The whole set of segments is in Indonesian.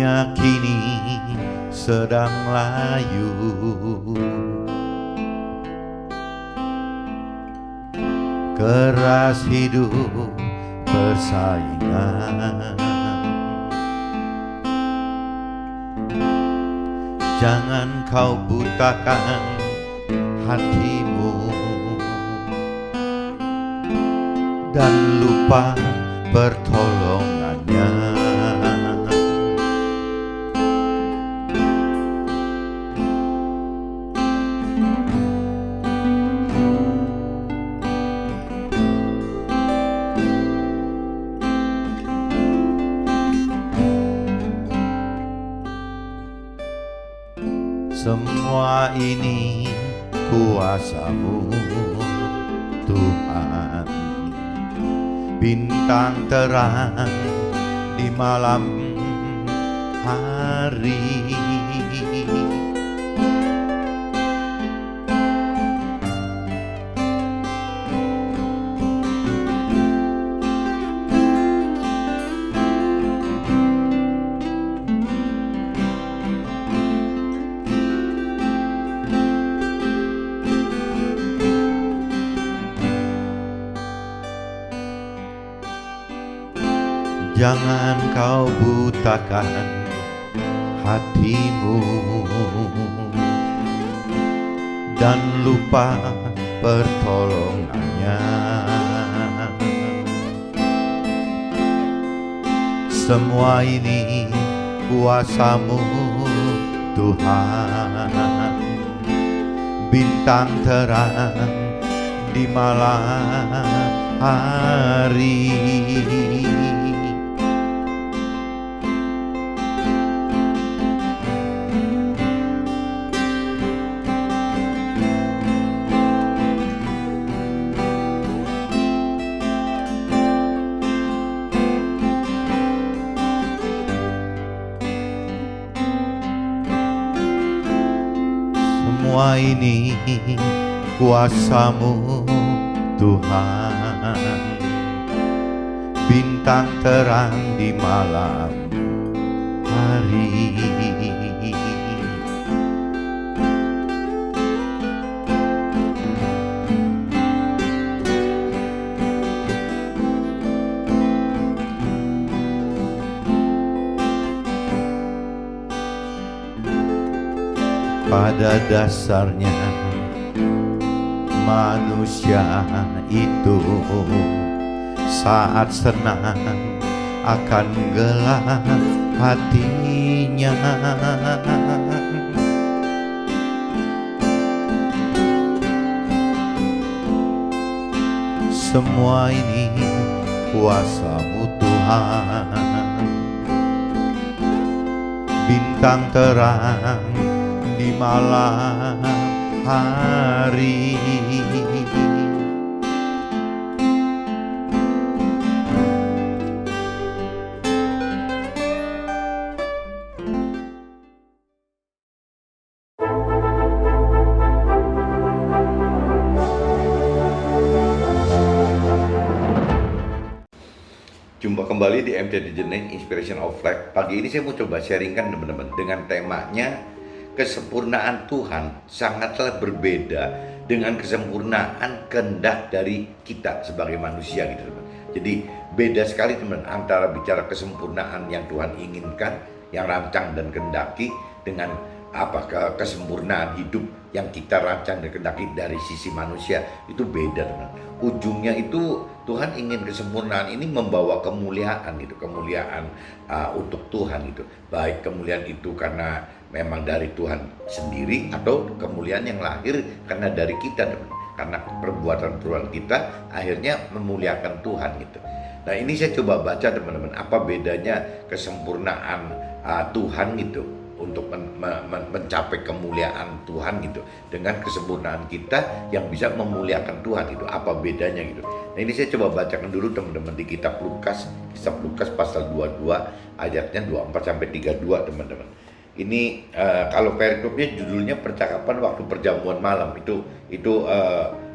Dunia kini sedang layu, keras hidup persaingan. Jangan kau butakan hatimu dan lupa pertolongannya. Semua ini kuasa-Mu Tuhan, bintang terang di malam hari. Jangan kau butakan hatimu dan lupa pertolongannya. Semua ini kuasa-Mu Tuhan, bintang terang di malam hari. Semua ini kuasa-Mu Tuhan, bintang terang di malam hari. Pada dasarnya manusia itu saat senang akan gelap hatinya. Semua ini kuasa-Mu Tuhan, bintang terang di malam hari. Jumpa kembali di MT Jening Inspiration of Life. Pagi ini saya mau coba sharingkan teman-teman dengan temanya kesempurnaan Tuhan sangatlah berbeda dengan kesempurnaan kehendak dari kita sebagai manusia gitu teman. Jadi beda sekali teman antara bicara kesempurnaan yang Tuhan inginkan, yang rancang dan kehendaki dengan kesempurnaan hidup yang kita rancang dan kehendaki dari sisi manusia. Itu beda teman. Ujungnya itu Tuhan ingin kesempurnaan ini membawa kemuliaan gitu, kemuliaan untuk Tuhan gitu. Baik kemuliaan itu karena memang dari Tuhan sendiri atau kemuliaan yang lahir karena dari kita teman. Karena perbuatan kita akhirnya memuliakan Tuhan gitu. Nah ini saya coba baca teman-teman, apa bedanya kesempurnaan Tuhan gitu untuk mencapai kemuliaan Tuhan gitu dengan kesempurnaan kita yang bisa memuliakan Tuhan gitu. Apa bedanya gitu. Nah ini saya coba bacakan dulu teman-teman di kitab Lukas pasal 22 ayatnya 24 sampai 32 teman-teman. Ini kalau perikopnya judulnya percakapan waktu perjamuan malam itu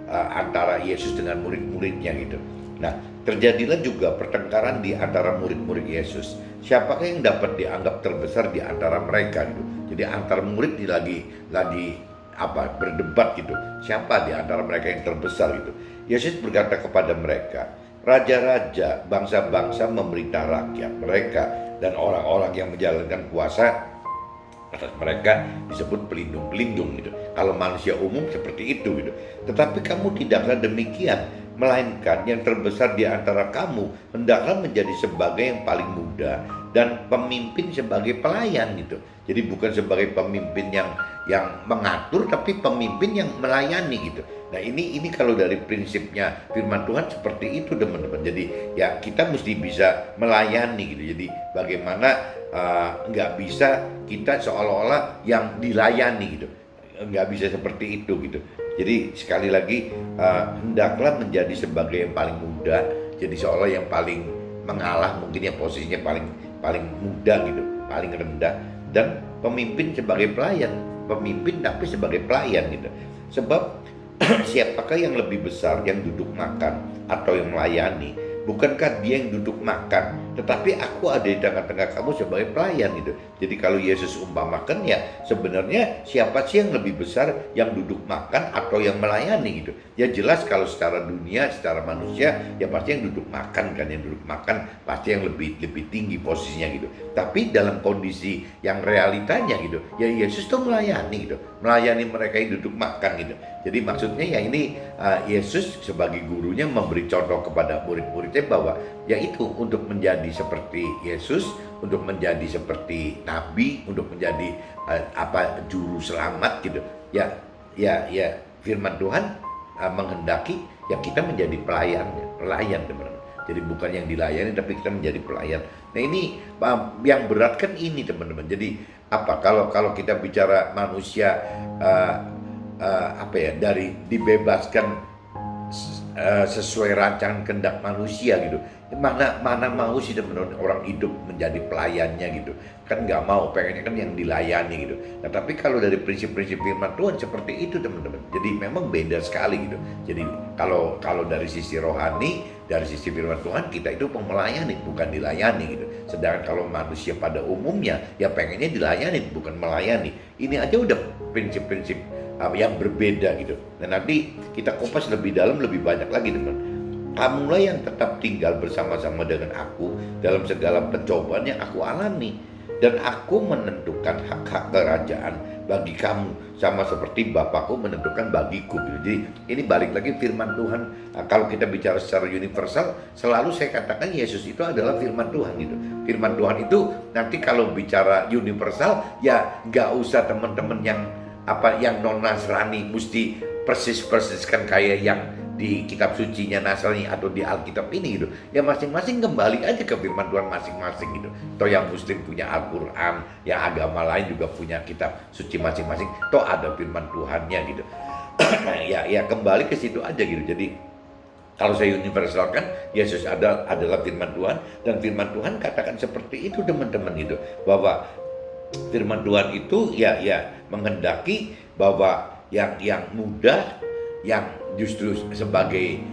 antara Yesus dengan murid-muridnya gitu. Nah terjadilah juga pertengkaran di antara murid-murid Yesus. Siapakah yang dapat dianggap terbesar di antara mereka gitu. Jadi antar murid lagi berdebat gitu. Siapa di antara mereka yang terbesar gitu. Yesus berkata kepada mereka, raja-raja, bangsa-bangsa memerintah rakyat mereka, dan orang-orang yang menjalankan kuasa atas mereka disebut pelindung-pelindung gitu. Kalau manusia umum seperti itu gitu. Tetapi kamu tidaklah demikian, melainkan yang terbesar di antara kamu hendaklah menjadi sebagai yang paling muda dan pemimpin sebagai pelayan gitu. Jadi bukan sebagai pemimpin yang mengatur, tapi pemimpin yang melayani gitu. Nah ini kalau dari prinsipnya firman Tuhan seperti itu teman-teman. Jadi ya kita mesti bisa melayani gitu. Jadi bagaimana nggak bisa kita seolah-olah yang dilayani gitu. Nggak bisa seperti itu gitu. Jadi sekali lagi hendaklah menjadi sebagai yang paling muda. Jadi seolah yang paling mengalah, mungkin yang posisinya paling muda gitu, paling rendah, dan pemimpin sebagai pelayan, pemimpin tapi sebagai pelayan gitu. Sebab siapakah yang lebih besar, yang duduk makan atau yang melayani? Bukankah dia yang duduk makan, tetapi aku ada di tengah-tengah kamu sebagai pelayan gitu. Jadi kalau Yesus umpamakan ya sebenarnya siapa sih yang lebih besar, yang duduk makan atau yang melayani gitu. Ya jelas kalau secara dunia, secara manusia ya pasti yang duduk makan kan, yang duduk makan pasti yang lebih tinggi posisinya gitu. Tapi dalam kondisi yang realitanya gitu, ya Yesus tuh melayani gitu, melayani mereka yang duduk makan gitu. Jadi maksudnya ya ini Yesus sebagai gurunya memberi contoh kepada murid-muridnya bahwa yaitu untuk menjadi seperti Yesus, untuk menjadi seperti Nabi, untuk menjadi juru selamat gitu. Ya firman Tuhan menghendaki ya kita menjadi pelayan teman-teman. Jadi bukan yang dilayani tapi kita menjadi pelayan. Nah ini yang berat kan ini teman-teman. Jadi kalau kita bicara manusia dari dibebaskan sesuai rancangan kehendak manusia gitu. Mana mau sih teman-teman orang hidup menjadi pelayannya gitu. Kan nggak mau, pengennya kan yang dilayani gitu. Nah tapi kalau dari prinsip-prinsip firman Tuhan seperti itu teman-teman. Jadi memang beda sekali gitu. Jadi kalau dari sisi rohani, dari sisi firman Tuhan kita itu melayani bukan dilayani gitu. Sedangkan kalau manusia pada umumnya ya pengennya dilayani bukan melayani. Ini aja udah prinsip-prinsip yang berbeda gitu. Dan nanti kita kupas lebih dalam, lebih banyak lagi teman. Kamulah yang tetap tinggal bersama-sama dengan aku dalam segala pencobaan yang aku alami, dan aku menentukan hak-hak kerajaan bagi kamu sama seperti Bapakku menentukan bagiku. Jadi ini balik lagi firman Tuhan. Kalau kita bicara secara universal, selalu saya katakan Yesus itu adalah firman Tuhan gitu. Firman Tuhan itu nanti kalau bicara universal ya nggak usah teman-teman yang non Nasrani mesti persis-persiskan kayak yang di kitab sucinya Nasrani atau di Alkitab ini gitu. Ya masing-masing kembali aja ke firman Tuhan masing-masing gitu. Toh yang Muslim punya Al-Quran, yang agama lain juga punya kitab suci masing-masing. Toh ada firman Tuhannya gitu. ya kembali ke situ aja gitu. Jadi kalau saya universalkan, Yesus adalah firman Tuhan, dan firman Tuhan katakan seperti itu teman-teman gitu. Bahwa firman Tuhan itu ya menghendaki bahwa yang muda, yang justru sebagai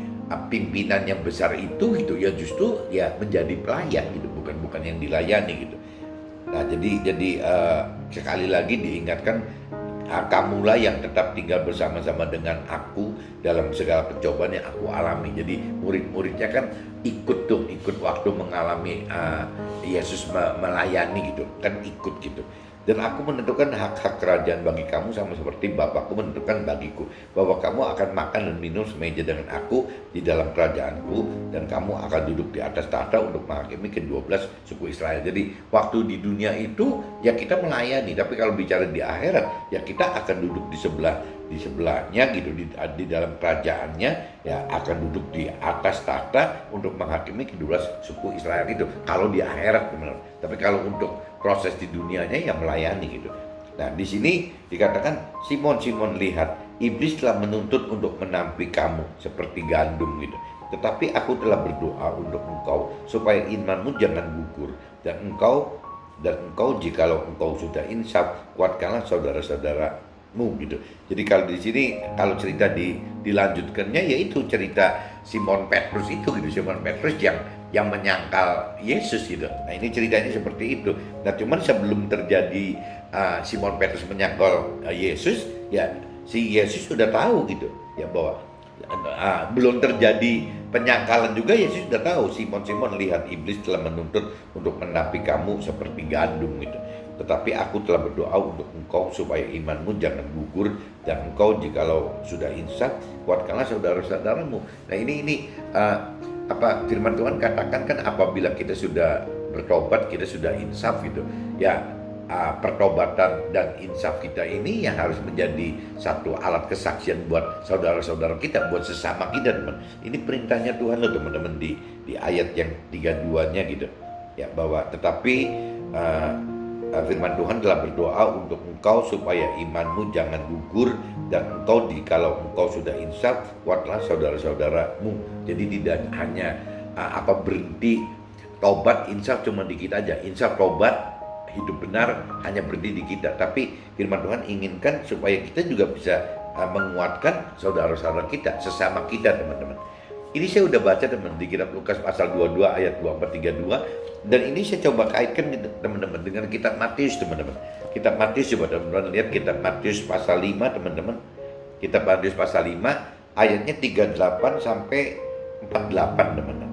pimpinan yang besar itu gitu ya justru ya menjadi pelayan gitu, bukan yang dilayani gitu. Nah jadi sekali lagi diingatkan, kamulah yang tetap tinggal bersama-sama dengan aku dalam segala pencobaan yang aku alami. Jadi murid-muridnya kan ikut waktu mengalami Yesus melayani gitu kan, ikut gitu. Dan aku menentukan hak-hak kerajaan bagi kamu sama seperti Bapakku menentukan bagiku, bahwa kamu akan makan dan minum semeja dengan aku di dalam kerajaanku, dan kamu akan duduk di atas tahta untuk menghakimi ke-12 suku Israel. Jadi waktu di dunia itu ya kita melayani, tapi kalau bicara di akhirat ya kita akan duduk di sebelahnya gitu, di dalam kerajaannya ya akan duduk di atas tahta untuk menghakimi ke-12 suku Israel itu kalau di akhirat benar. Tapi kalau untuk proses di dunianya ya melayani gitu. Nah di sini dikatakan, Simon lihat, iblis telah menuntut untuk menampi kamu seperti gandum gitu. Tetapi aku telah berdoa untuk engkau supaya imanmu jangan gugur, dan engkau jikalau engkau sudah insaf, kuatkanlah saudara-saudara mu gitu. Jadi kalau di sini kalau cerita dilanjutkannya yaitu cerita Simon Petrus itu gitu, Simon Petrus yang menyangkal Yesus gitu. Nah ini ceritanya seperti itu. Nah cuman sebelum terjadi Simon Petrus menyangkal Yesus, ya si Yesus sudah tahu gitu ya bahwa belum terjadi penyangkalan juga Yesus sudah tahu. Simon lihat iblis telah menuntut untuk menapi kamu seperti gandum gitu. Tetapi aku telah berdoa untuk engkau supaya imanmu jangan gugur, dan engkau jikalau sudah insaf kuatkanlah saudara-saudaramu. Nah ini apa firman Tuhan katakan kan apabila kita sudah bertobat kita sudah insaf gitu ya. Pertobatan dan insaf kita ini yang harus menjadi satu alat kesaksian buat saudara-saudara kita, buat sesama kita teman. Ini perintahnya Tuhan loh teman-teman di ayat yang 32-nya gitu ya, bahwa tetapi firman Tuhan telah berdoa untuk engkau supaya imanmu jangan gugur, dan engkau kalau engkau sudah insaf kuatlah saudara-saudaramu. Jadi tidak hanya berhenti tobat insaf cuma di kita aja, insaf tobat hidup benar hanya berhenti di kita, tapi firman Tuhan inginkan supaya kita juga bisa menguatkan saudara-saudara kita, sesama kita teman-teman. Ini saya udah baca teman di kitab Lukas pasal 22 ayat 24-32, dan ini saya coba kaitkan teman-teman dengan kitab Matius teman-teman. Kitab Matius, coba teman-teman lihat kitab Matius pasal 5 teman-teman. Kitab Matius pasal 5 ayatnya 38 sampai 48 teman-teman.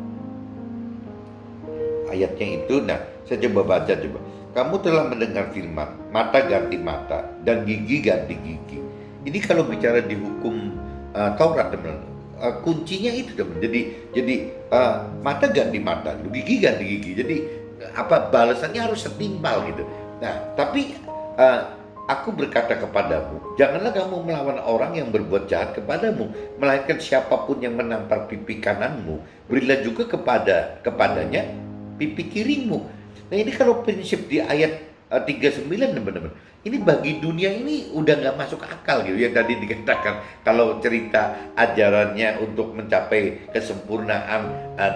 Ayatnya itu, nah saya coba baca coba. Kamu telah mendengar firman, mata ganti mata dan gigi ganti gigi. Ini kalau bicara di hukum Taurat teman, kuncinya itu teman. Jadi mata ganti mata, gigi ganti gigi. Jadi balasannya harus setimpal gitu. Nah, tapi aku berkata kepadamu, janganlah kamu melawan orang yang berbuat jahat kepadamu, melainkan siapapun yang menampar pipi kananmu, berilah juga kepadanya pipi kirimu. Nah ini kalau prinsip di ayat 39 teman-teman, ini bagi dunia ini udah nggak masuk akal gitu. Yang tadi dikatakan kalau cerita ajarannya untuk mencapai kesempurnaan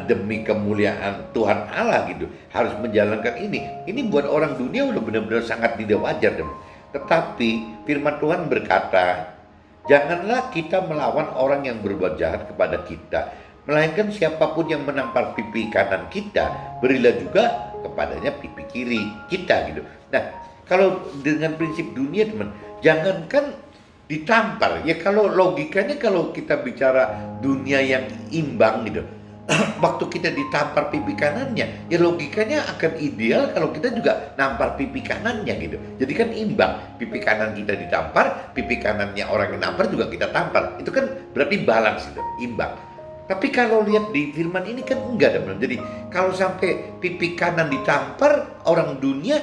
demi kemuliaan Tuhan Allah gitu, harus menjalankan ini buat orang dunia udah benar-benar sangat tidak wajar teman. Tetapi firman Tuhan berkata, janganlah kita melawan orang yang berbuat jahat kepada kita, melainkan siapapun yang menampar pipi kanan kita, berilah juga kepadanya pipi kiri kita gitu. Nah, kalau dengan prinsip dunia teman, jangankan ditampar, ya kalau logikanya kalau kita bicara dunia yang imbang gitu, waktu kita ditampar pipi kanannya, ya logikanya akan ideal kalau kita juga nampar pipi kanannya gitu. Jadi kan imbang, pipi kanan kita ditampar, pipi kanannya orang yang nampar juga kita tampar. Itu kan berarti balance gitu, imbang. Tapi kalau lihat di firman ini kan enggak teman. Jadi kalau sampai pipi kanan ditampar, orang dunia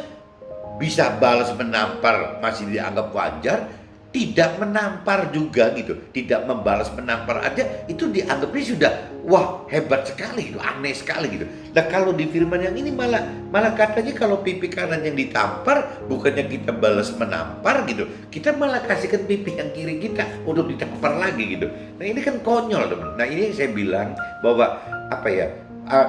bisa balas menampar masih dianggap wajar, tidak menampar juga gitu, tidak membalas menampar aja itu dianggapnya sudah wah hebat sekali gitu, aneh sekali gitu. Nah kalau di firman yang ini malah katanya kalau pipi kanan yang ditampar bukannya kita balas menampar gitu, kita malah kasihkan pipi yang kiri kita untuk ditampar lagi gitu. Nah ini kan konyol teman. Nah ini yang saya bilang bahwa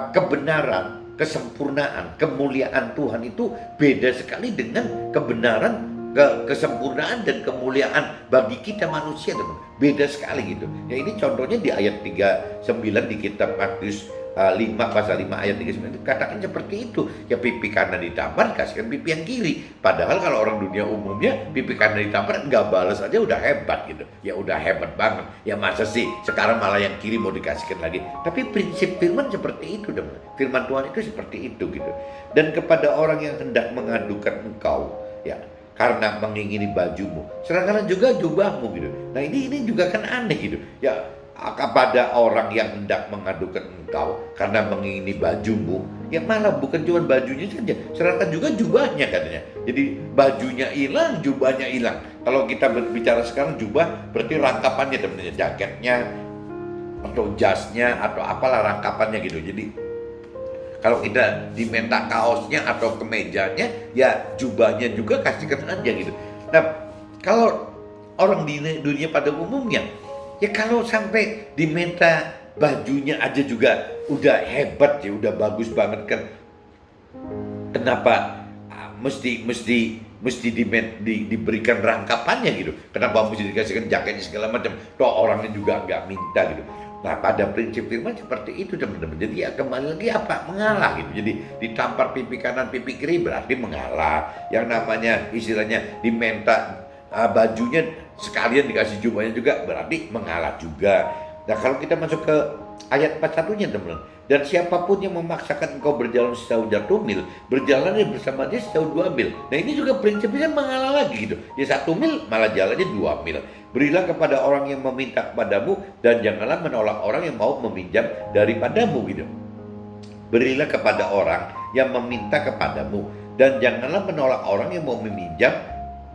kebenaran, kesempurnaan, kemuliaan Tuhan itu beda sekali dengan kebenaran, kesempurnaan dan kemuliaan bagi kita manusia teman. Beda sekali gitu. Ya ini contohnya di ayat 39 di kitab Matius 5 pasal 5 ayat 39 katakan seperti itu. Ya pipi kanan ditampar kasihkan pipi yang kiri. Padahal kalau orang dunia umumnya pipi kanan ditampar nggak balas aja udah hebat gitu. Ya udah hebat banget. Ya masa sih sekarang malah yang kiri mau dikasihkan lagi. Tapi prinsip firman seperti itu teman. Firman Tuhan itu seperti itu gitu. Dan kepada orang yang hendak mengadukan engkau ya karena mengingini bajumu, serahkanlah juga jubahmu gitu. Nah ini juga kan aneh gitu. Ya kepada orang yang hendak mengadukan engkau karena mengingini bajumu, ya malah bukan cuma bajunya saja, serahkan juga jubahnya katanya. Jadi bajunya hilang, jubahnya hilang. Kalau kita berbicara sekarang jubah berarti rangkapannya teman-teman, jaketnya atau jasnya atau apalah rangkapannya gitu. Jadi kalau kita diminta kaosnya atau kemejanya, ya jubahnya juga kasihkan aja gitu. Nah, kalau orang di dunia pada umumnya, ya kalau sampai diminta bajunya aja juga udah hebat ya, udah bagus banget kan. Kenapa mesti diberikan rangkapannya gitu. Kenapa mesti dikasihkan jaketnya segala macam? Toh orangnya juga nggak minta gitu. Nah, pada prinsip firman seperti itu teman-teman. Jadi ya kembali lagi apa? Mengalah gitu. Jadi ditampar pipi kanan pipi kiri berarti mengalah. Yang namanya istilahnya diminta bajunya sekalian dikasih jubahnya juga berarti mengalah juga. Nah, kalau kita masuk ke ayat 41-nya teman-teman. Dan siapapun yang memaksakan engkau berjalan sejauh 1 mil, berjalannya bersama dia sejauh 2 mil. Nah, ini juga prinsipnya mengalah lagi gitu. Ya 1 mil malah jalannya 2 mil. Berilah kepada orang yang meminta kepadamu dan janganlah menolak orang yang mau meminjam daripadamu gitu. Berilah kepada orang yang meminta kepadamu dan janganlah menolak orang yang mau meminjam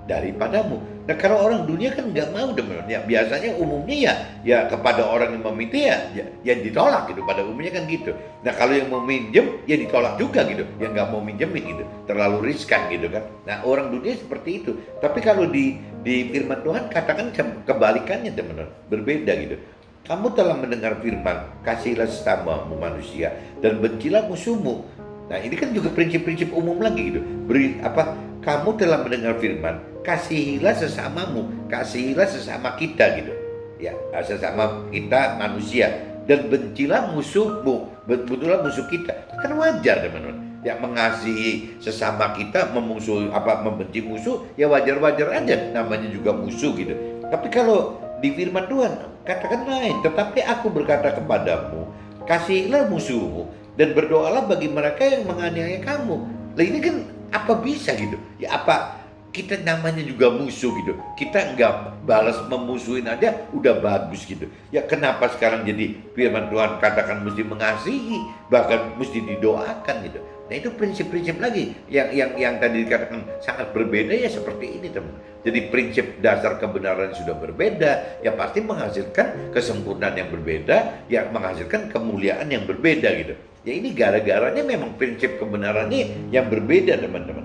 daripadamu. Nah, kalau orang dunia kan nggak mau teman-teman. Ya biasanya umumnya ya kepada orang yang meminta ya ditolak gitu. Pada umumnya kan gitu. Nah, kalau yang mau minjem ya ditolak juga gitu. Yang nggak mau minjemin gitu. Terlalu riskan gitu kan. Nah, orang dunia seperti itu. Tapi kalau di firman Tuhan katakan kebalikannya teman-teman. Berbeda gitu. Kamu telah mendengar firman, kasihilah sesamamu manusia dan bencilah musuhmu. Nah, ini kan juga prinsip-prinsip umum lagi gitu. Kamu telah mendengar firman, kasihilah sesamamu, kasihilah sesama kita gitu. Ya, sesama kita manusia dan bencilah musuhmu, betullah musuh kita. Kan wajar teman-teman. Ya, mengasihi sesama kita, membenci musuh, ya wajar-wajar aja, namanya juga musuh gitu. Tapi kalau di firman Tuhan katakan lain, tetapi aku berkata kepadamu, kasihilah musuhmu dan berdoalah bagi mereka yang menganiaya kamu. Lah ini kan apa bisa gitu? Ya apa kita namanya juga musuh gitu. Kita enggak balas memusuhin aja udah bagus gitu. Ya kenapa sekarang jadi firman Tuhan katakan mesti mengasihi, bahkan mesti didoakan gitu. Nah, itu prinsip-prinsip lagi yang tadi dikatakan sangat berbeda ya seperti ini teman. Jadi prinsip dasar kebenaran sudah berbeda, ya pasti menghasilkan kesempurnaan yang berbeda, ya menghasilkan kemuliaan yang berbeda gitu. Ya ini gara-garanya memang prinsip kebenarannya yang berbeda teman-teman.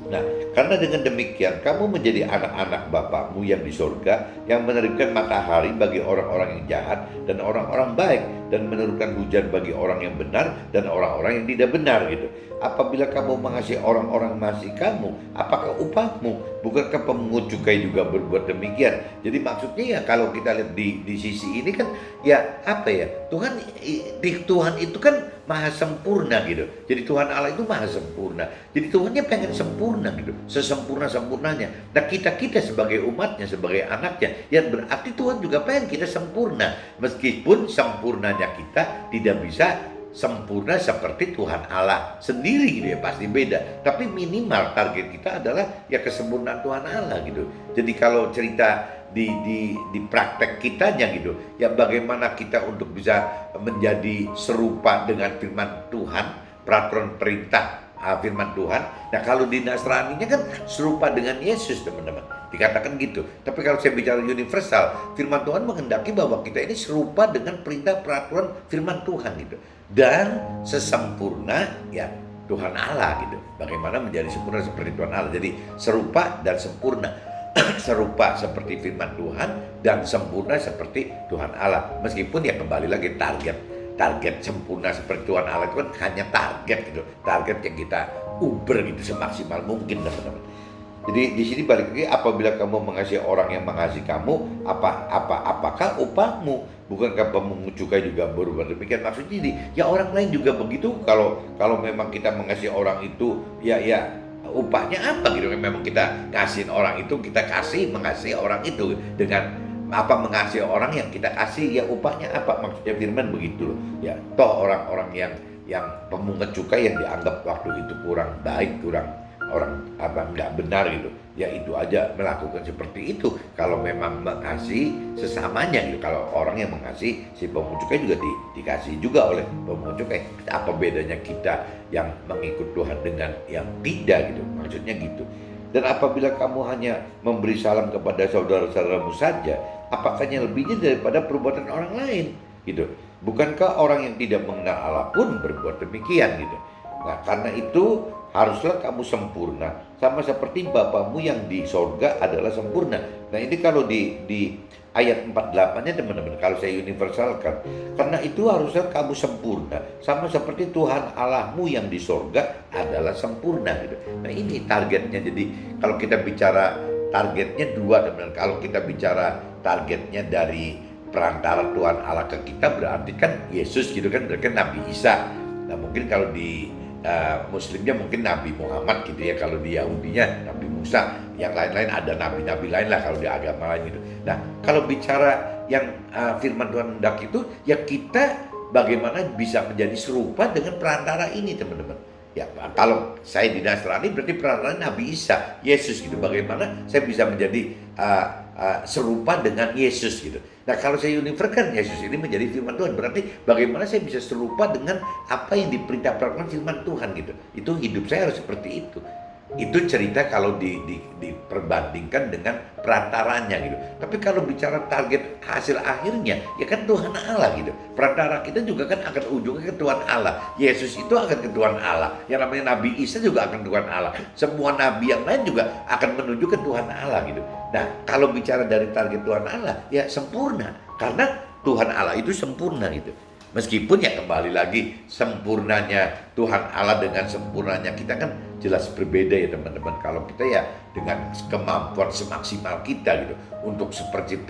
Nah, karena dengan demikian kamu menjadi anak-anak Bapakmu yang di surga, yang menerbitkan matahari bagi orang-orang yang jahat dan orang-orang baik, dan menurunkan hujan bagi orang yang benar dan orang-orang yang tidak benar gitu. Apabila kamu mengasihi orang-orang mengasihi kamu, apakah upahmu? Bukankah pemungut cukai juga berbuat demikian? Jadi maksudnya ya kalau kita lihat di sisi ini kan ya apa ya, Tuhan itu kan maha sempurna gitu. Jadi Tuhan Allah itu maha sempurna. Jadi Tuhannya pengen sempurna gitu, sesempurna-sempurnanya. Nah, kita sebagai umatnya, sebagai anaknya, ya berarti Tuhan juga pengen kita sempurna. Meskipun sempurnanya kita tidak bisa sempurna seperti Tuhan Allah sendiri gitu ya, pasti beda. Tapi minimal target kita adalah ya kesempurnaan Tuhan Allah gitu. Jadi kalau cerita di praktek kitanya gitu, ya bagaimana kita untuk bisa menjadi serupa dengan firman Tuhan, peraturan perintah firman Tuhan. Nah, kalau di Nasraninya kan serupa dengan Yesus teman-teman, dikatakan gitu. Tapi kalau saya bicara universal, firman Tuhan menghendaki bahwa kita ini serupa dengan perintah peraturan firman Tuhan gitu. Dan sesempurna ya Tuhan Allah gitu. Bagaimana menjadi sempurna seperti Tuhan Allah. Jadi serupa dan sempurna. Serupa seperti firman Tuhan dan sempurna seperti Tuhan Allah. Meskipun ya kembali lagi target sempurna seperti Tuhan Allah itu kan hanya target gitu. Target yang kita uber gitu semaksimal mungkin teman-teman. Jadi di sini balik lagi, apabila kamu mengasihi orang yang mengasihi kamu, apakah upahmu? Bukankah pemungut cukai juga berbuat demikian? Maksudnya ini, ya orang lain juga begitu. Kalau memang kita mengasihi orang itu, ya upahnya apa gitu? Memang kita kasihin orang itu, kita mengasihi orang itu dengan mengasihi orang yang kita kasih, ya upahnya apa? Maksudnya firman begitu loh. Ya toh orang-orang yang pemungut cukai yang dianggap waktu itu kurang baik, nggak benar gitu, ya itu aja melakukan seperti itu kalau memang mengasihi sesamanya gitu. Kalau orang yang mengasihi si pemungut cukai juga dikasih juga oleh pemungut cukai. Apa bedanya kita yang mengikut Tuhan dengan yang tidak gitu, maksudnya gitu. Dan apabila kamu hanya memberi salam kepada saudara-saudaramu saja, apakahnya lebihnya daripada perbuatan orang lain gitu? Bukankah orang yang tidak mengenal Allah pun berbuat demikian gitu? Nah, karena itu haruslah kamu sempurna sama seperti Bapamu yang di sorga adalah sempurna. Nah, ini kalau di ayat 48-nya teman-teman, kalau saya universalkan, karena itu harusnya kamu sempurna sama seperti Tuhan Allahmu yang di sorga adalah sempurna gitu. Nah ini targetnya. Jadi kalau kita bicara targetnya dua teman-teman. Kalau kita bicara targetnya dari perantara Tuhan Allah ke kita, berarti kan Yesus gitu kan, berarti kan Nabi Isa. Nah mungkin kalau di Muslimnya mungkin Nabi Muhammad gitu ya, kalau di Yahudinya Nabi Musa, yang lain-lain ada nabi-nabi lain lah kalau di agama lain gitu. Nah kalau bicara yang firman Tuhan hendak itu, ya kita bagaimana bisa menjadi serupa dengan perantara ini teman-teman. Ya kalau saya di Nasrani berarti perantara Nabi Isa, Yesus gitu. Bagaimana saya bisa menjadi serupa dengan Yesus gitu. Nah kalau saya universalkan Yesus ini menjadi firman Tuhan, berarti bagaimana saya bisa serupa dengan apa yang diperintahkan firman Tuhan gitu. Itu hidup saya harus seperti itu. Itu cerita kalau diperbandingkan dengan perantaranya gitu. Tapi kalau bicara target hasil akhirnya, ya kan Tuhan Allah gitu. Perantara kita juga kan akan ujungnya ke Tuhan Allah. Yesus itu akan ke Tuhan Allah. Yang namanya Nabi Isa juga akan ke Tuhan Allah. Semua nabi yang lain juga akan menuju ke Tuhan Allah gitu. Nah kalau bicara dari target Tuhan Allah, ya sempurna. Karena Tuhan Allah itu sempurna gitu. Meskipun ya kembali lagi, sempurnanya Tuhan Allah dengan sempurnanya kita kan jelas berbeda ya teman-teman. Kalau kita ya dengan kemampuan semaksimal kita gitu untuk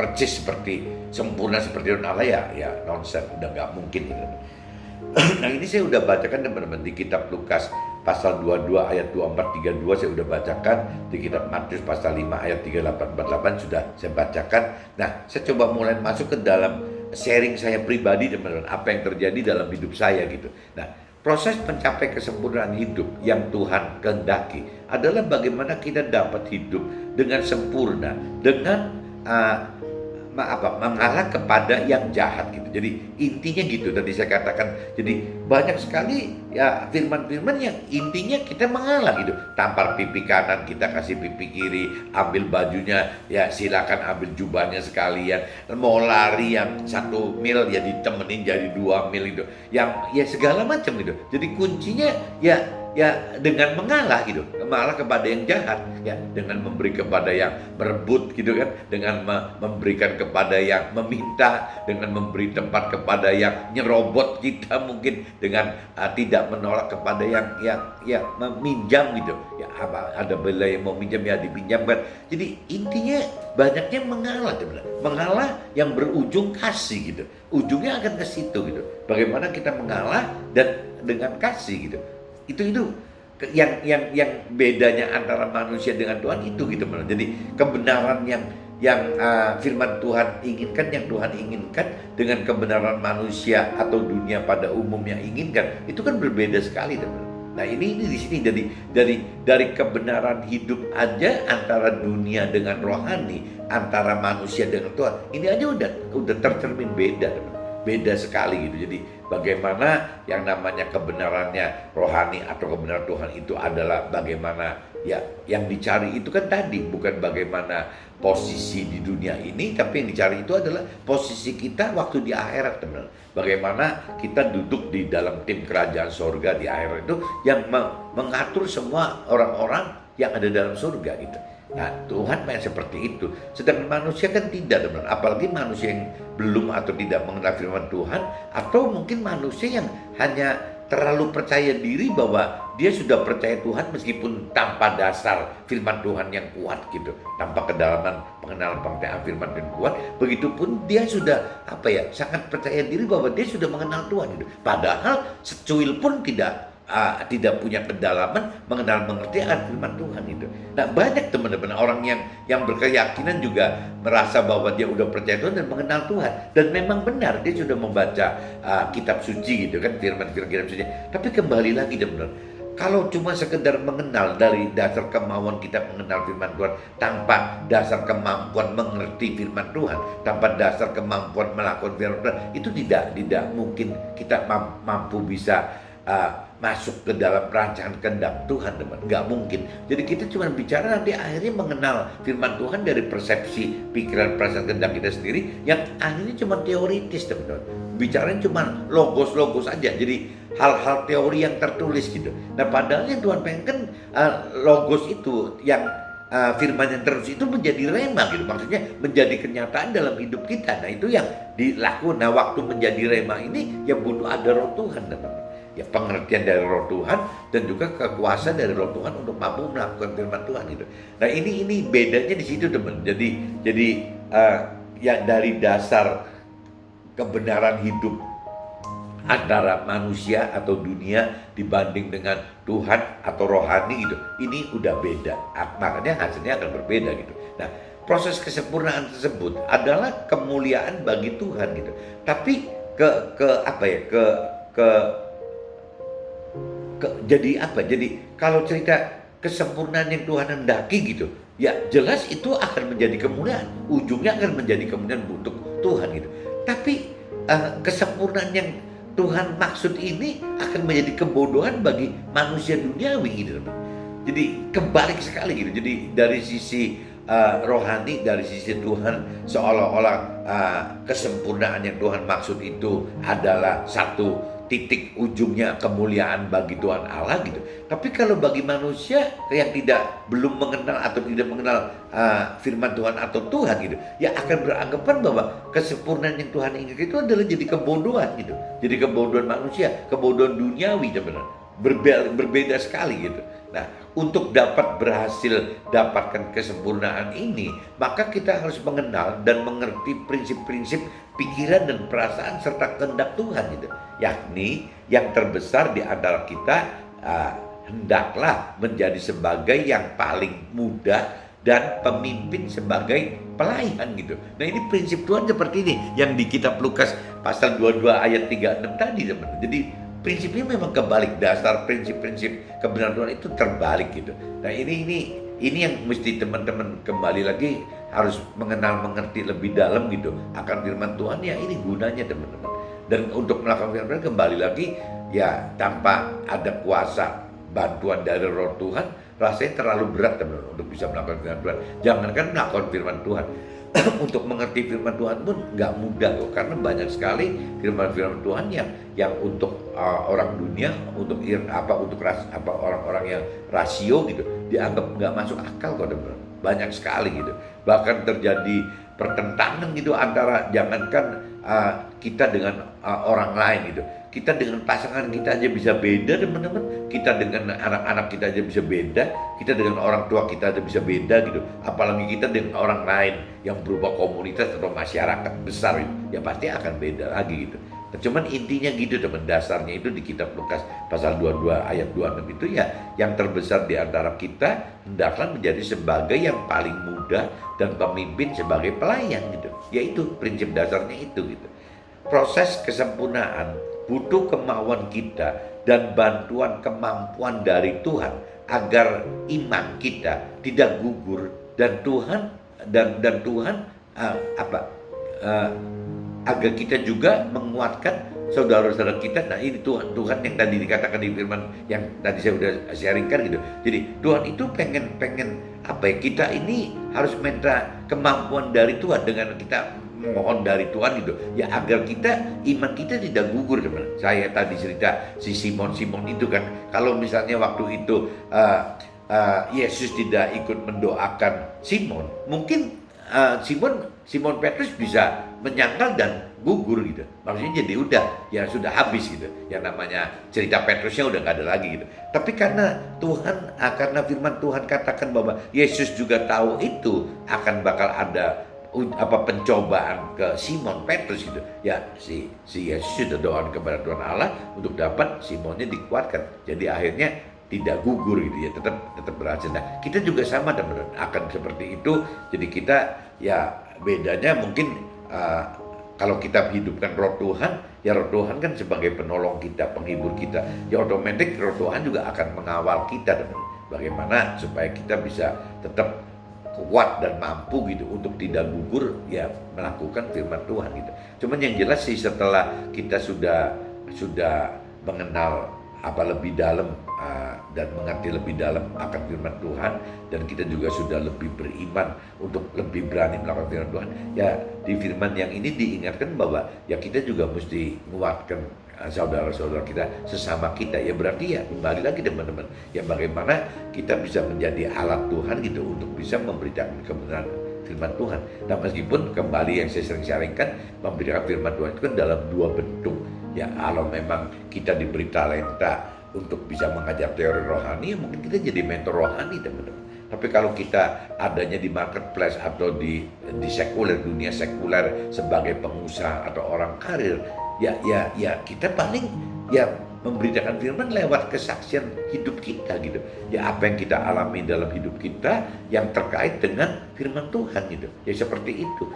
persis seperti sempurna seperti Tuhan Allah, ya nonsense, udah nggak mungkin gitu. Nah ini saya udah bacakan teman-teman di kitab Lukas pasal 22 ayat 24 32, saya udah bacakan di kitab Matius pasal 5 ayat 38 48 sudah saya bacakan. Nah saya coba mulai masuk ke dalam sharing saya pribadi teman-teman, apa yang terjadi dalam hidup saya gitu. Nah proses mencapai kesempurnaan hidup yang Tuhan kehendaki adalah bagaimana kita dapat hidup dengan sempurna, dengan mengalah kepada yang jahat gitu. Jadi intinya gitu tadi saya katakan. Jadi banyak sekali ya firman-firman yang intinya kita mengalah gitu. Tampar pipi kanan, kita kasih pipi kiri. Ambil bajunya, ya silakan ambil jubahnya sekalian. Mau lari yang 1 mil ya ditemenin jadi 2 mil itu. Yang ya segala macam gitu. Jadi kuncinya ya dengan mengalah gitu, mengalah kepada yang jahat, ya dengan memberi kepada yang merebut gitu kan, dengan memberikan kepada yang meminta, dengan memberi tempat kepada yang nyerobot kita mungkin, dengan tidak menolak kepada yang meminjam gitu, ya apa ada bela yang mau minjam ya dipinjamkan. Jadi intinya banyaknya mengalah sebenarnya, mengalah yang berujung kasih gitu, ujungnya akan ke situ gitu. Bagaimana kita mengalah dan dengan kasih gitu. Itu yang bedanya antara manusia dengan Tuhan itu gitu. Jadi kebenaran yang firman Tuhan inginkan, yang Tuhan inginkan dengan kebenaran manusia atau dunia pada umumnya inginkan, itu kan berbeda sekali teman. Nah ini di sini dari kebenaran hidup aja antara dunia dengan rohani, antara manusia dengan Tuhan, ini aja udah tercermin beda teman. Beda sekali gitu. Jadi bagaimana yang namanya kebenarannya rohani atau kebenaran Tuhan itu adalah bagaimana ya yang dicari itu kan tadi bukan bagaimana posisi di dunia ini, tapi yang dicari itu adalah posisi kita waktu di akhirat teman. Bagaimana kita duduk di dalam tim kerajaan surga di akhirat itu yang mengatur semua orang-orang yang ada dalam surga gitu. Nah Tuhan main seperti itu. Sedangkan manusia kan tidak teman. Apalagi manusia yang belum atau tidak mengenal firman Tuhan, atau mungkin manusia yang hanya terlalu percaya diri bahwa dia sudah percaya Tuhan meskipun tanpa dasar firman Tuhan yang kuat gitu, tanpa kedalaman pengenalan pengertian firman yang kuat. Begitupun dia sudah sangat percaya diri bahwa dia sudah mengenal Tuhan gitu. Padahal secuil pun tidak punya kedalaman mengenal mengerti akan firman Tuhan itu. Nah banyak teman-teman orang yang berkeyakinan juga merasa bahwa dia udah percaya Tuhan dan mengenal Tuhan, dan memang benar dia sudah membaca kitab suci gitu kan, firman kitab suci. Tapi kembali lagi teman-teman, kalau cuma sekedar mengenal dari dasar kemauan kita mengenal firman Tuhan tanpa dasar kemampuan mengerti firman Tuhan, tanpa dasar kemampuan melakukan firman Tuhan, itu tidak mungkin kita mampu bisa masuk ke dalam rancangan kehendak Tuhan teman, nggak mungkin. Jadi kita cuma bicara nanti akhirnya mengenal firman Tuhan dari persepsi pikiran perasaan kehendak kita sendiri, yang akhirnya cuma teoritis teman-teman. Bicaranya cuma logos aja, jadi hal-hal teori yang tertulis gitu. Nah padahal yang Tuhan pengen kan logos itu yang firman yang terus itu menjadi rema gitu, maksudnya menjadi kenyataan dalam hidup kita. Nah itu yang dilakukan. Nah waktu menjadi rema ini ya butuh ada roh Tuhan teman-teman. Ya pengertian dari roh Tuhan dan juga kekuasaan dari roh Tuhan untuk mampu melakukan firman Tuhan gitu. Nah ini bedanya di situ teman. Jadi ya dari dasar kebenaran hidup antara manusia atau dunia dibanding dengan Tuhan atau rohani gitu, ini udah beda, makanya hasilnya akan berbeda gitu. Nah proses kesempurnaan tersebut adalah kemuliaan bagi Tuhan gitu, tapi jadi kalau cerita kesempurnaan yang Tuhan hendaki gitu, ya jelas itu akan menjadi kemuliaan, ujungnya akan menjadi kemuliaan untuk Tuhan gitu. Tapi kesempurnaan yang Tuhan maksud ini akan menjadi kebodohan bagi manusia duniawi gitu. Jadi kebalik sekali gitu. Jadi dari sisi rohani, dari sisi Tuhan seolah-olah kesempurnaan yang Tuhan maksud itu adalah satu titik ujungnya kemuliaan bagi Tuhan Allah gitu. Tapi kalau bagi manusia yang belum mengenal atau tidak mengenal firman Tuhan atau Tuhan gitu, ya akan beranggapan bahwa kesempurnaan yang Tuhan inginkan itu adalah jadi kebodohan gitu. Jadi kebodohan manusia, kebodohan duniawi teman-teman. Berbeda sekali gitu. Nah, untuk dapat berhasil dapatkan kesempurnaan ini, maka kita harus mengenal dan mengerti prinsip-prinsip pikiran dan perasaan serta kehendak Tuhan gitu. Yakni yang terbesar di antara kita hendaklah menjadi sebagai yang paling mudah dan pemimpin sebagai pelayan gitu. Nah ini prinsip Tuhan seperti ini yang di kitab Lukas pasal 22 ayat 36 tadi teman-teman. Jadi prinsipnya memang kebalik, dasar prinsip-prinsip kebenaran Tuhan itu terbalik gitu. Nah ini yang mesti teman-teman kembali lagi harus mengerti lebih dalam gitu akan firman Tuhan. Ya ini gunanya teman-teman. Dan untuk melakukan firman kembali lagi ya tanpa ada kuasa bantuan dari roh Tuhan rasanya terlalu berat teman-teman untuk bisa melakukan firman Tuhan. Jangankan melakukan firman Tuhan, untuk mengerti firman Tuhan pun nggak mudah loh, karena banyak sekali firman Tuhan yang untuk orang dunia, untuk orang-orang yang rasio gitu dianggap nggak masuk akal kok teman-teman. Banyak sekali gitu, bahkan terjadi pertentangan gitu antara jangankan kita dengan orang lain gitu. Kita dengan pasangan kita aja bisa beda teman-teman. Kita dengan anak-anak kita aja bisa beda. Kita dengan orang tua kita aja bisa beda gitu. Apalagi kita dengan orang lain yang berupa komunitas atau masyarakat besar gitu. Ya pasti akan beda lagi gitu. Cuman intinya gitu teman, dasarnya itu di kitab Lukas pasal 22 ayat 26 itu ya yang terbesar di antara kita hendaklah menjadi sebagai yang paling muda dan pemimpin sebagai pelayan gitu. Yaitu prinsip dasarnya itu gitu. Proses kesempurnaan butuh kemauan kita dan bantuan kemampuan dari Tuhan agar iman kita tidak gugur dan Tuhan agar kita juga menguatkan saudara-saudara kita. Nah ini Tuhan yang tadi dikatakan di firman yang tadi saya sudah sharingkan gitu. Jadi Tuhan itu pengen kita ini harus minta kemampuan dari Tuhan dengan kita mohon dari Tuhan gitu ya, agar iman kita tidak gugur teman. Saya tadi cerita si Simon itu kan, kalau misalnya waktu itu Yesus tidak ikut mendoakan Simon, mungkin Simon Petrus bisa menyangkal dan gugur gitu. Maksudnya jadi ya sudah habis gitu. Yang namanya cerita Petrusnya udah nggak ada lagi gitu. Tapi karena firman Tuhan katakan bahwa Yesus juga tahu itu akan bakal ada pencobaan ke Simon Petrus gitu. Ya si Yesus sudah doakan kepada Tuhan Allah untuk dapat Simonnya dikuatkan. Jadi akhirnya tidak gugur gitu ya, tetap berhasil. Nah, kita juga sama teman-teman akan seperti itu. Jadi kita ya bedanya mungkin kalau kita hidupkan roh Tuhan, ya roh Tuhan kan sebagai penolong kita, penghibur kita. Ya otomatis roh Tuhan juga akan mengawal kita teman-teman. Bagaimana supaya kita bisa tetap kuat dan mampu gitu untuk tidak gugur ya melakukan firman Tuhan gitu. Cuman yang jelas sih setelah kita sudah mengenal lebih dalam dan mengerti lebih dalam akan firman Tuhan, dan kita juga sudah lebih beriman untuk lebih berani melakukan firman Tuhan. Ya di firman yang ini diingatkan bahwa ya kita juga mesti menguatkan saudara-saudara kita, sesama kita, ya berarti ya kembali lagi teman-teman, ya bagaimana kita bisa menjadi alat Tuhan gitu untuk bisa memberitakan kebenaran firman Tuhan. Nah meskipun kembali yang saya sering sharingkan, memberitakan firman Tuhan itu kan dalam dua bentuk. Ya kalau memang kita diberi talenta untuk bisa mengajar teori rohani, ya mungkin kita jadi mentor rohani teman-teman. Tapi kalau kita adanya di marketplace atau di sekuler, dunia sekuler sebagai pengusaha atau orang karir, ya kita paling ya memberitakan firman lewat kesaksian hidup kita gitu. Ya apa yang kita alami dalam hidup kita yang terkait dengan firman Tuhan gitu. Ya seperti itu.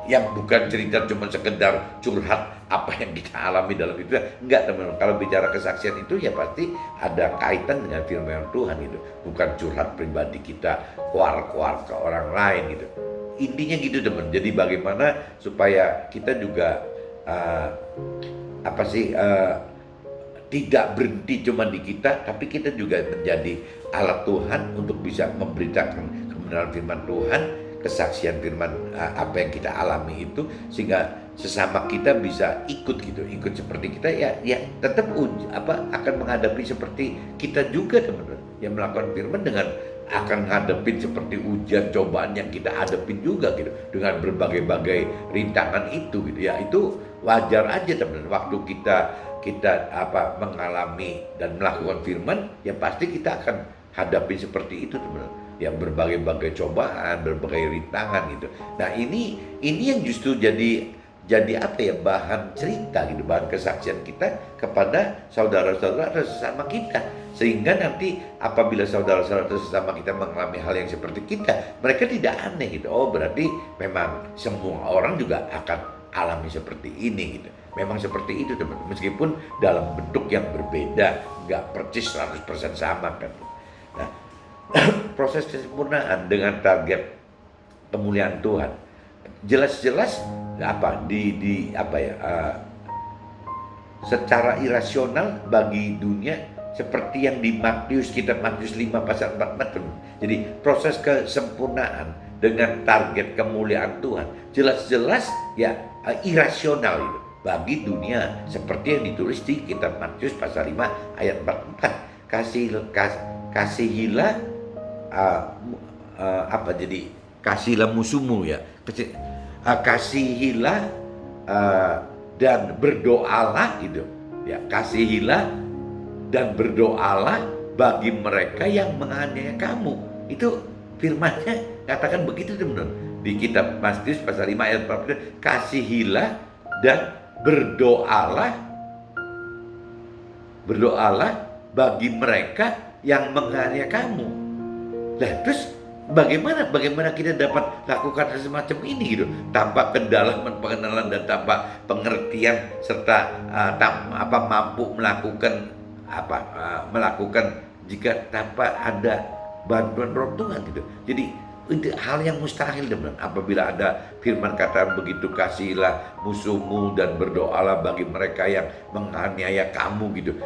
Yang bukan cerita cuma sekedar curhat apa yang kita alami dalam itu. Enggak teman-teman, kalau bicara kesaksian itu ya pasti ada kaitan dengan firman Tuhan gitu. Bukan curhat pribadi kita kuar-kuar ke orang lain gitu. Intinya gitu teman. Jadi bagaimana supaya kita juga tidak berhenti cuma di kita, tapi kita juga menjadi alat Tuhan untuk bisa memberitakan kebenaran firman Tuhan, kesaksian firman apa yang kita alami itu, sehingga sesama kita bisa ikut seperti kita ya tetap akan menghadapi seperti kita juga teman-teman yang melakukan firman, dengan akan ngadepin seperti ujian cobaan yang kita hadapin juga gitu, dengan berbagai-bagai rintangan itu gitu ya. Itu wajar aja teman-teman, waktu kita mengalami dan melakukan firman, ya pasti kita akan hadapi seperti itu teman-teman, yang berbagai-bagai cobaan, berbagai rintangan gitu. Nah ini yang justru jadi bahan cerita gitu, bahan kesaksian kita kepada saudara-saudara atau sesama kita, sehingga nanti apabila saudara-saudara atau sesama kita mengalami hal yang seperti kita, mereka tidak aneh gitu. Oh berarti memang semua orang juga akan alami seperti ini gitu. Memang seperti itu teman-teman, meskipun dalam bentuk yang berbeda, nggak persis 100% sama kan. Nah, proses kesempurnaan dengan target kemuliaan Tuhan jelas-jelas secara irasional bagi dunia, seperti yang di kitab Matius 5 pasal 44. Jadi proses kesempurnaan dengan target kemuliaan Tuhan jelas-jelas ya irasional itu bagi dunia, seperti yang ditulis di kitab Matius pasal 5 ayat 44. Kasihilah kasihilah musuhmu ya. Kasihilah dan berdoalah gitu. Ya, kasihilah dan berdoalah bagi mereka yang menganiaya kamu. Itu firman-Nya katakan begitu teman-teman. Di kitab Matius pasal 5 ayat 44, kasihilah dan berdoalah bagi mereka yang menganiaya kamu. Nah, terus bagaimana kita dapat lakukan semacam ini gitu, tanpa kedalaman pengenalan dan tanpa pengertian, serta mampu melakukan jika tanpa ada bantuan Roh Tuhan gitu. Jadi itu hal yang mustahil teman. Apabila ada firman kata begitu, kasihilah musuhmu dan berdoalah bagi mereka yang menganiaya kamu gitu.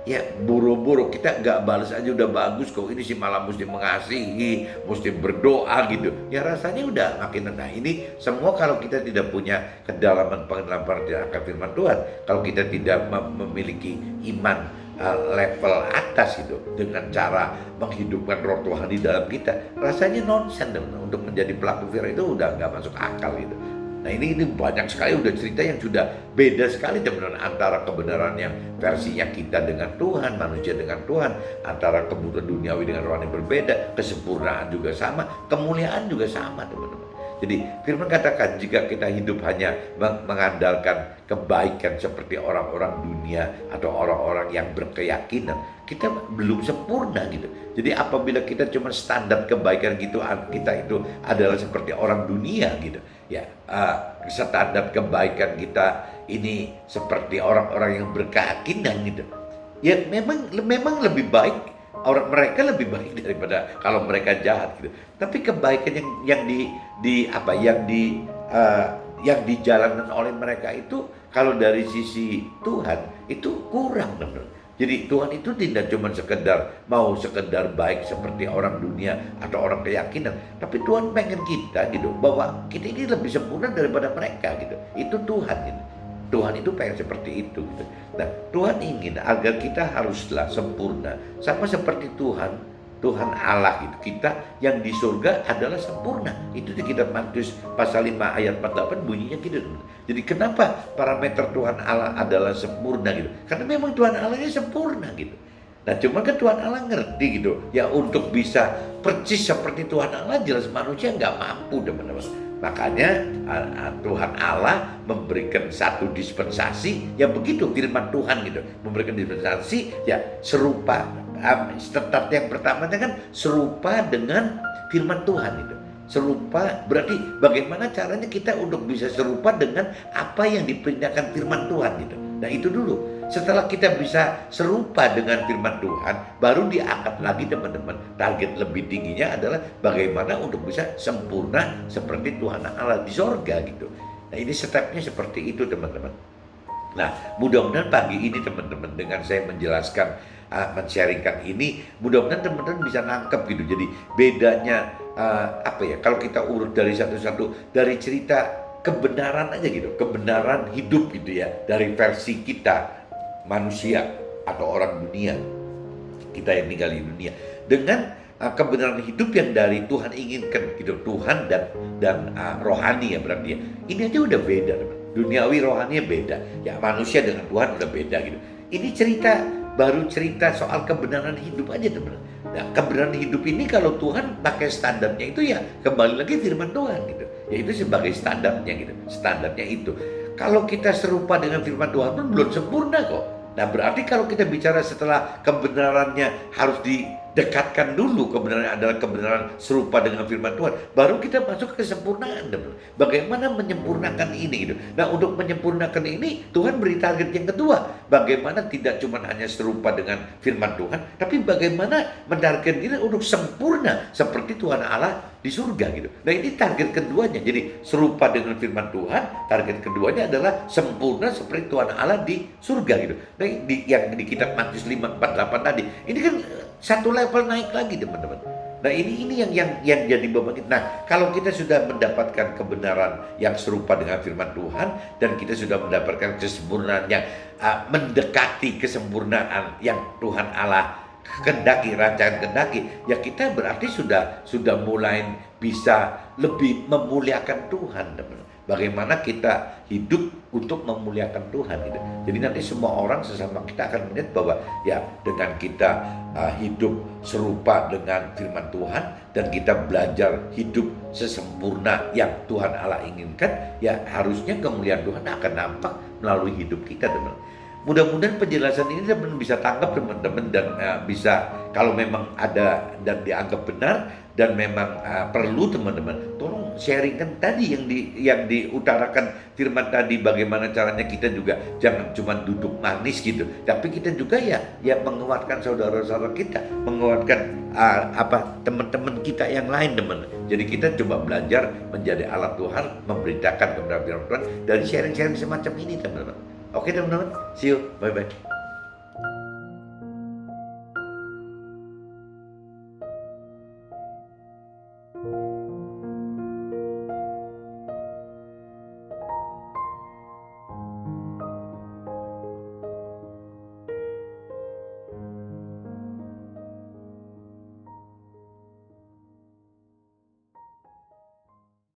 Ya buru-buru kita nggak balas aja udah bagus kok, ini sih malah mesti mengasihi, mesti berdoa gitu. Ya rasanya udah makin rendah. Ini semua kalau kita tidak punya kedalaman pengenalan akan firman Tuhan, kalau kita tidak memiliki iman level atas itu dengan cara menghidupkan Roh Tuhan di dalam kita, rasanya nonsen untuk menjadi pelaku firman itu udah nggak masuk akal gitu. Nah ini banyak sekali udah cerita yang sudah beda sekali teman-teman, antara kebenaran yang versinya kita dengan Tuhan, manusia dengan Tuhan, antara kebutuhan duniawi dengan rohani berbeda, kesempurnaan juga sama, kemuliaan juga sama teman-teman. Jadi firman katakan, jika kita hidup hanya mengandalkan kebaikan seperti orang-orang dunia atau orang-orang yang berkeyakinan, kita belum sempurna gitu. Jadi apabila kita cuma standar kebaikan gitu, kita itu adalah seperti orang dunia gitu. Ya, standar kebaikan kita ini seperti orang-orang yang berkeyakinan gitu. Ya memang lebih baik, mereka lebih baik daripada kalau mereka jahat gitu. Tapi kebaikan yang dijalankan oleh mereka itu, kalau dari sisi Tuhan itu kurang benar. Jadi Tuhan itu tidak cuma sekedar baik seperti orang dunia atau orang keyakinan, tapi Tuhan pengen kita gitu, bahwa kita ini lebih sempurna daripada mereka gitu. Itu Tuhan gitu. Tuhan itu pengen seperti itu gitu. Nah, Tuhan ingin agar kita haruslah sempurna sama seperti Tuhan Allah gitu. Kita yang di surga adalah sempurna. Itu di kitab Matius pasal 5 ayat 48 bunyinya gitu. Jadi kenapa parameter Tuhan Allah adalah sempurna gitu? Karena memang Tuhan Allahnya sempurna gitu. Nah, cuma kan Tuhan Allah ngerti gitu. Ya untuk bisa persis seperti Tuhan Allah, jelas manusia nggak mampu teman-teman. Makanya Tuhan Allah memberikan satu dispensasi, ya begitu firman Tuhan gitu. Memberikan dispensasi ya serupa. Start yang pertamanya kan serupa dengan firman Tuhan itu. Serupa berarti bagaimana caranya kita untuk bisa serupa dengan apa yang diperintahkan firman Tuhan gitu. Nah itu dulu. Setelah kita bisa serupa dengan firman Tuhan, baru diangkat lagi teman-teman. Target lebih tingginya adalah bagaimana untuk bisa sempurna seperti Tuhan Allah di sorga gitu. Nah ini stepnya seperti itu teman-teman. Nah mudah-mudahan pagi ini teman-teman dengan saya menjelaskan, men-sharingkan ini, mudah-mudahan teman-teman bisa nangkep gitu. Jadi bedanya apa ya, kalau kita urut dari satu-satu, dari cerita kebenaran aja gitu, kebenaran hidup gitu ya, dari versi kita manusia atau orang dunia, kita yang tinggal di dunia, dengan kebenaran hidup yang dari Tuhan inginkan gitu, Tuhan dan rohani ya berarti ya. Ini aja udah beda teman. Duniawi rohaninya beda ya, manusia dengan Tuhan udah beda gitu. Ini baru cerita soal kebenaran hidup aja teman. Nah kebenaran hidup ini kalau Tuhan pakai standarnya itu ya kembali lagi firman Tuhan gitu ya, itu sebagai standarnya gitu, standarnya itu. Kalau kita serupa dengan firman Tuhan pun belum sempurna kok. Nah berarti kalau kita bicara setelah kebenarannya harus didekatkan dulu, kebenaran adalah kebenaran serupa dengan firman Tuhan, baru kita masuk ke kesempurnaan. Bagaimana menyempurnakan ini gitu. Nah untuk menyempurnakan ini Tuhan beri target yang kedua. Bagaimana tidak cuma hanya serupa dengan firman Tuhan, tapi bagaimana mentargetkan diri untuk sempurna seperti Tuhan Allah di surga gitu. Nah ini target keduanya. Jadi serupa dengan firman Tuhan, target keduanya adalah sempurna seperti Tuhan Allah di surga gitu. Nah yang di kitab Matius 5:48 tadi, ini kan satu level naik lagi teman-teman. Nah ini yang jadi beban kita. Nah kalau kita sudah mendapatkan kebenaran yang serupa dengan firman Tuhan, dan kita sudah mendapatkan kesempurnaan yang mendekati kesempurnaan yang Tuhan Allah kendaki, rancangan kendaki, ya kita berarti sudah mulai bisa lebih memuliakan Tuhan teman. Bagaimana kita hidup untuk memuliakan Tuhan gitu. Jadi nanti semua orang sesama kita akan melihat bahwa ya dengan kita hidup serupa dengan firman Tuhan, dan kita belajar hidup sesempurna yang Tuhan Allah inginkan, ya harusnya kemuliaan Tuhan akan nampak melalui hidup kita teman. Mudah-mudahan penjelasan ini teman-teman bisa tangkap teman-teman, dan bisa kalau memang ada dan dianggap benar dan memang perlu teman-teman, tolong sharingkan tadi yang diutarakan firman tadi, bagaimana caranya kita juga jangan cuma duduk manis gitu, tapi kita juga ya menguatkan saudara-saudara kita, menguatkan teman-teman kita yang lain teman. Jadi kita coba belajar menjadi alat Tuhan, memberitakan kebenaran firman Tuhan dari sharing-sharing semacam ini teman-teman. Oke teman-teman, see you, bye-bye.